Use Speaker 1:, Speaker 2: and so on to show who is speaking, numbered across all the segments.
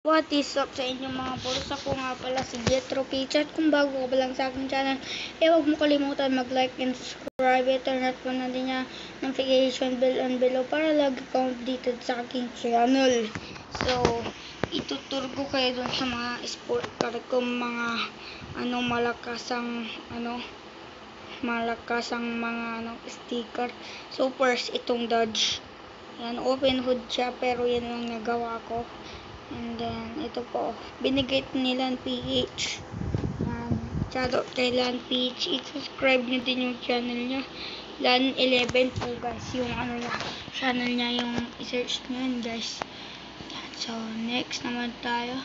Speaker 1: What is up sa inyong mga boss? Ako nga pala si Jetro Kitchat. Kung bago ka pa lang sa aking channel, huwag mo kalimutan mag-like and subscribe. Turn on po natin yung notification bell on below para lagi kang updated sa aking channel. So, ituturo ko kayo dun sa mga sport car ko, mga malakasang mga sticker. So, first, itong Dodge. Yan, open hood siya, pero yan lang nagawa ko. And then, ito po, binigay nila ng PH. Shoutout kay Lan PH. I-subscribe nyo din yung channel niya. Lan 11 po guys, yung channel niya, yung i-search nyo yun guys. So, next naman tayo.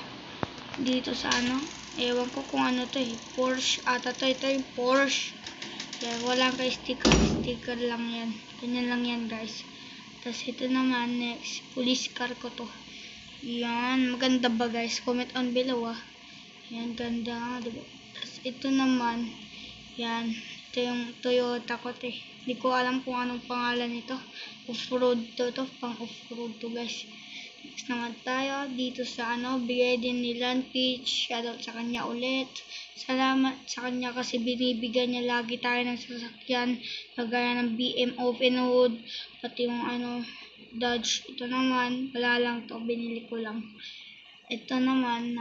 Speaker 1: Dito sa ewan ko kung ano to Porsche ata to. Ito yung Porsche. Yan, walang kay sticker lang yan. Ganyan lang yan guys. Tapos ito naman, next, police car ko to. Yan, maganda ba guys? Comment on below Yan, ganda, diba? Tapos ito naman, yan, ito yung Toyota ko Hindi ko alam kung anong pangalan nito. Off-road to, pang off-road to guys. Next naman tayo, dito sa bigay din nila Peach. Shoutout sa kanya ulit. Salamat sa kanya kasi binibigyan niya lagi tayo ng sasakyan. Kagaya ng BM open hood, pati yung Dodge. Ito naman, wala lang to, binili ko lang. Ito naman,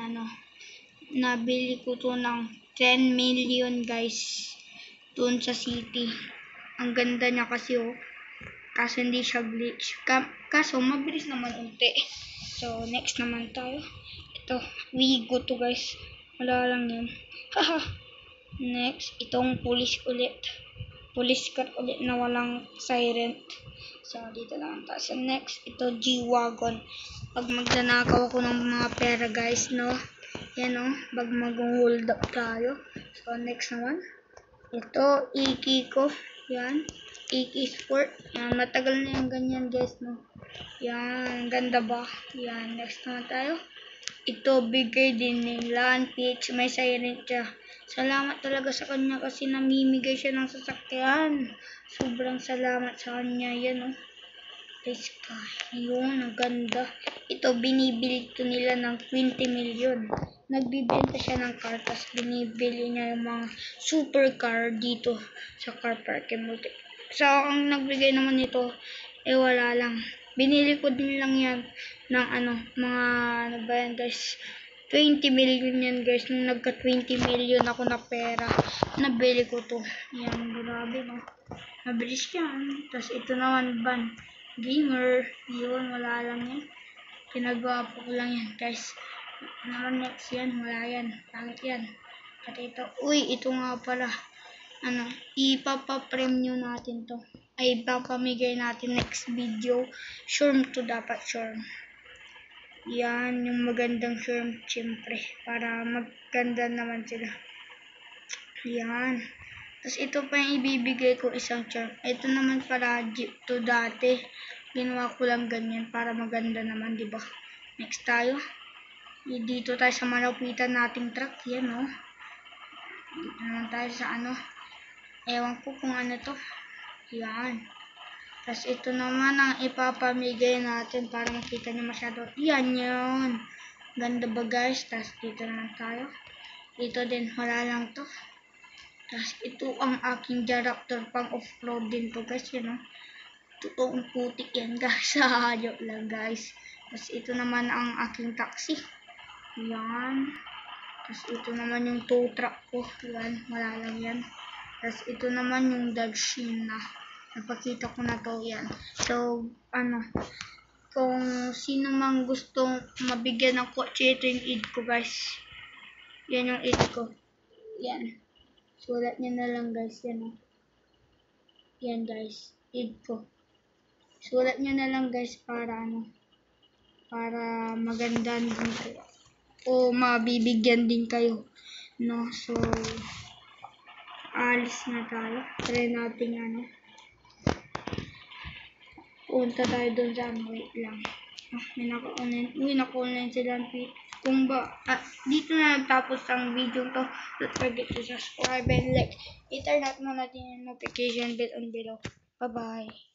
Speaker 1: nabili ko to ng 10 million guys, dun sa city. Ang ganda niya kasi kaso hindi siya glitch. Kaso mabilis naman unti. So, next naman tayo. Ito, Wigo to guys. Wala lang yan. Haha. Next, itong police ulit. Police car ulit na walang siren. So, dito lang tayo sa next. Ito, G-Wagon. Pag magnanakaw ako ng mga pera guys, yan pag mag-hold up tayo. So, next naman. Ito, Iki ko. Yan. Iki Sport. Yan, matagal na yung ganyan guys, Yan, ganda ba? Yan, next naman tayo. Ito, bigay din nila PH, may siren siya. Salamat talaga sa kanya kasi namimigay siya ng sasakyan. Sobrang salamat sa kanya. Yan Guys, yun, ang ganda. Ito, binibili ito nila ng 20 million. Nagbibenta siya ng car, tapos binibili niya yung mga supercar dito sa car parking multi. So, ang nagbigay naman nito, wala lang. Binili ko din lang yan ng mga ba yan guys, 20 million yan guys. Nung nagka 20 million ako na pera, nabili ko to. Yan, grabe mabilis yan. Tapos ito naman van, gamer. Yun, wala lang yan. Pinagawa ko lang yan guys. Naman next yan, wala yan. Pangit yan. At ito, ito nga pala. Ipapa-premium natin to. Ay, ipapamigay natin next video. Sure to dapat sure. Yan, yung magandang sure, syempre. Para maganda naman sila. Yan. Tapos ito pa yung ibibigay ko, isang charm. Ito naman para Jeep to dati. Ginawa ko lang ganyan para maganda naman, diba? Next tayo. Dito tayo sa malapitan nating truck. Yan Dito naman tayo sa ewan ko kung ano to. Yan. Tapos ito naman ang ipapamigay natin para makita nyo masyado. Yan yun. Ganda ba guys? Tapos dito naman tayo. Dito din, wala lang to. Tapos ito ang aking Jaraptor pang off-road din to guys. Yan totoong putik yan guys. Joke lang guys. Tapos ito naman ang aking taxi. Yan. Tapos ito naman yung tow truck ko. Yan, wala lang yan. Tapos ito naman yung Dodge na napakita ko na to. Yan. So, kung sino mang gustong mabigyan ng kotse, ito yung id ko guys. Yan yung id ko. Yan. Sulat nyo na lang guys. Yan Yan guys. Id ko. Sulat nyo na lang guys para para maganda din kayo. O mabibigyan din kayo. So, alis na tayo. Try natin punta tayo doon sa wait lang. May naka-online. Naka-online sila. Kung dito na nagtapos ang video to. Don't forget to subscribe and like. I-turn out mo natin yung notification bell on below. Bye-bye.